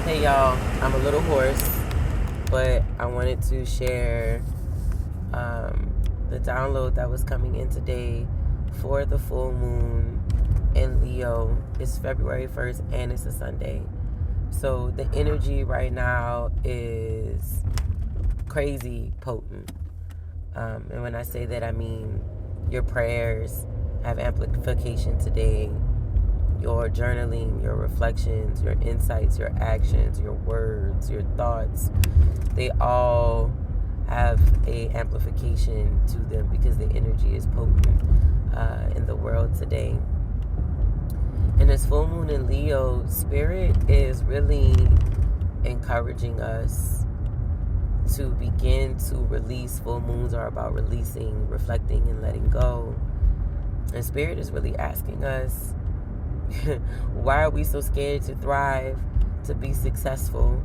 Hey y'all, I'm a little hoarse, but I wanted to share the download that was coming in today for the full moon in Leo. It's February 1st and it's a Sunday. So the energy right now is crazy potent. And when I say that, I mean your prayers have amplification today. Your journaling, your reflections, your insights, your actions, your words, your thoughts, they all have a amplification to them because the energy is potent in the world today. And this full moon in Leo, Spirit is really encouraging us to begin to release. Full moons are about releasing, reflecting, and letting go. And Spirit is really asking us, why are we so scared to thrive, to be successful?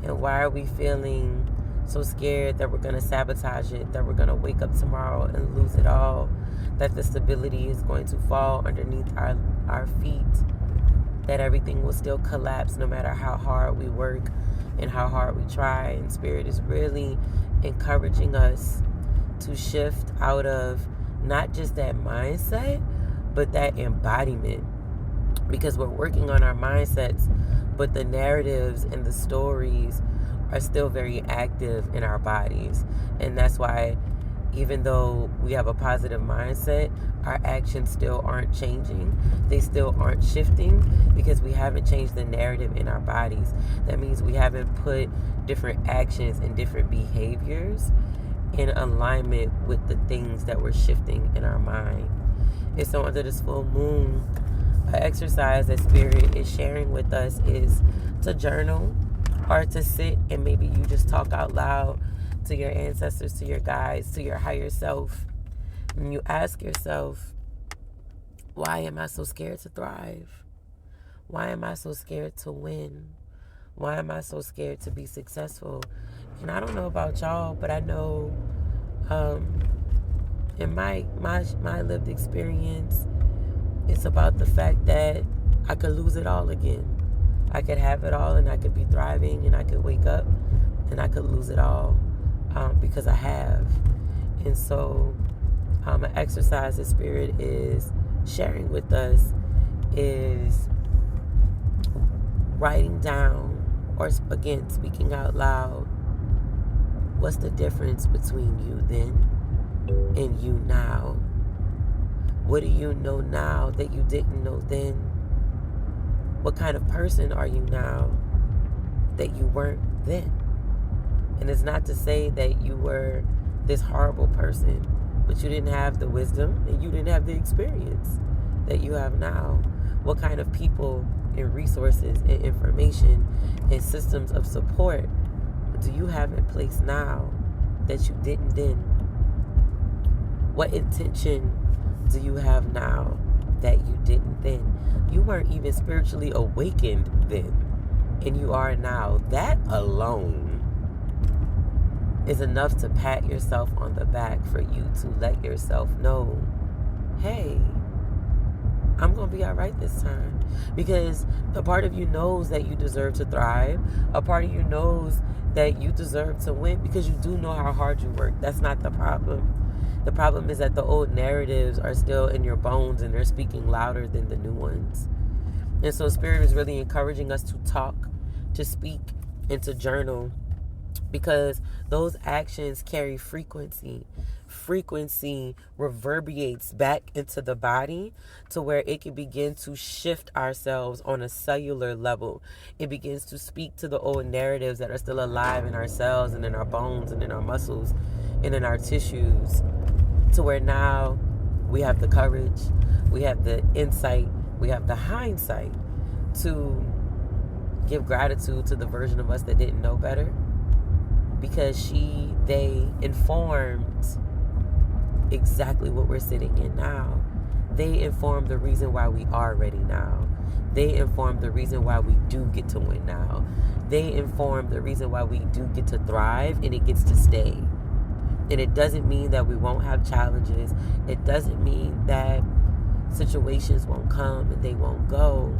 And why are we feeling so scared that we're going to sabotage it, that we're going to wake up tomorrow and lose it all, that the stability is going to fall underneath our feet, that everything will still collapse no matter how hard we work and how hard we try? And Spirit is really encouraging us to shift out of not just that mindset, but that embodiment. Because we're working on our mindsets, but the narratives and the stories are still very active in our bodies. And that's why, even though we have a positive mindset, our actions still aren't changing. They still aren't shifting because we haven't changed the narrative in our bodies. That means we haven't put different actions and different behaviors in alignment with the things that we're shifting in our mind. And so under this full moon, an exercise that Spirit is sharing with us is to journal or to sit and maybe you just talk out loud to your ancestors, to your guides, to your higher self. And you ask yourself, why am I so scared to thrive? Why am I so scared to win? Why am I so scared to be successful? And I don't know about y'all, but I know in my lived experience, it's about the fact that I could lose it all again. I could have it all and I could be thriving and I could wake up and I could lose it all because I have. And so an exercise that Spirit is sharing with us is writing down, or again, speaking out loud, what's the difference between you then and you now? What do you know now that you didn't know then? What kind of person are you now that you weren't then? And it's not to say that you were this horrible person, but you didn't have the wisdom and you didn't have the experience that you have now. What kind of people and resources and information and systems of support do you have in place now that you didn't then? What intention do you have now that you didn't then? You weren't even spiritually awakened then, and you are now. That alone is enough to pat yourself on the back for you to let yourself know, hey, I'm going to be all right this time. Because a part of you knows that you deserve to thrive. A part of you knows that you deserve to win because you do know how hard you work. That's not the problem. The problem is that the old narratives are still in your bones and they're speaking louder than the new ones. And so Spirit is really encouraging us to talk, to speak, and to journal, because those actions carry frequency. Frequency reverberates back into the body to where it can begin to shift ourselves on a cellular level. It begins to speak to the old narratives that are still alive in our cells and in our bones and in our muscles and in our tissues, to where now we have the courage, we have the insight, we have the hindsight to give gratitude to the version of us that didn't know better, because they informed exactly what we're sitting in now. They informed the reason why we are ready now. They informed the reason why we do get to win now. They informed the reason why we do get to thrive and it gets to stay. And it doesn't mean that we won't have challenges. It doesn't mean that situations won't come and they won't go.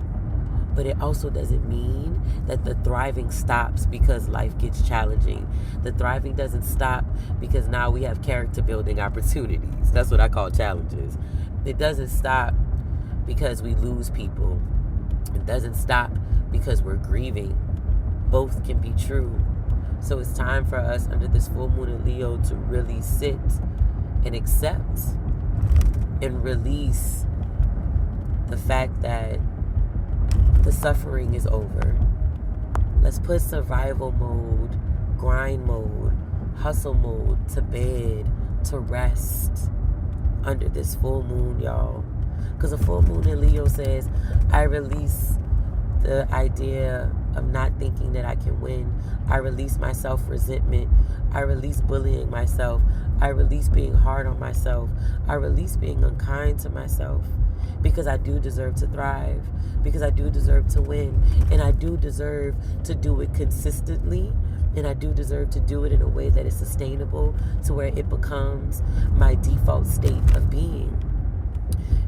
but it also doesn't mean that the thriving stops because life gets challenging. The thriving doesn't stop because now we have character building opportunities. That's what I call challenges. It doesn't stop because we lose people. It doesn't stop because we're grieving. Both can be true. So it's time for us under this full moon in Leo to really sit and accept and release the fact that the suffering is over. Let's put survival mode, grind mode, hustle mode to bed, to rest under this full moon, y'all. Because a full moon in Leo says, I release the idea of not thinking that I can win. I release my self-resentment. I release bullying myself. I release being hard on myself. I release being unkind to myself. Because I do deserve to thrive. Because I do deserve to win. And I do deserve to do it consistently. And I do deserve to do it in a way that is sustainable to where it becomes my default state of being.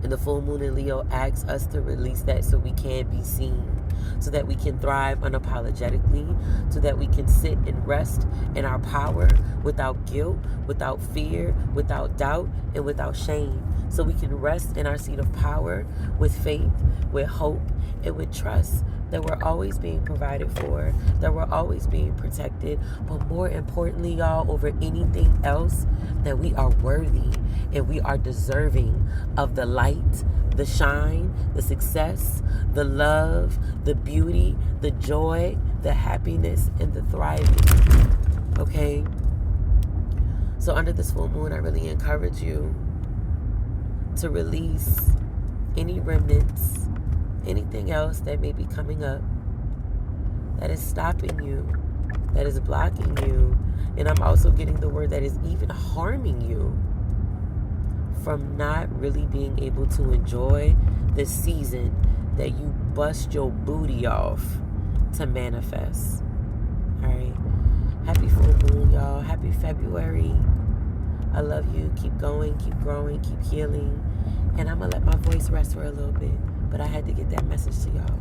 And the full moon in Leo asks us to release that so we can be seen, so that we can thrive unapologetically, so that we can sit and rest in our power without guilt, without fear, without doubt, and without shame. So we can rest in our seat of power with faith, with hope, and with trust that we're always being provided for, that we're always being protected, but more importantly, y'all, over anything else, that we are worthy and we are deserving of the light, the shine, the success, the love, the beauty, the joy, the happiness, and the thriving. Okay? So under this full moon, I really encourage you to release any remnants, anything else that may be coming up that is stopping you, that is blocking you. And I'm also getting the word that is even harming you from not really being able to enjoy the season that you bust your booty off to manifest. All right. Happy full moon, y'all. Happy February. I love you. Keep going, keep growing, keep healing. And I'm going to let my voice rest for a little bit. But I had to get that message to y'all.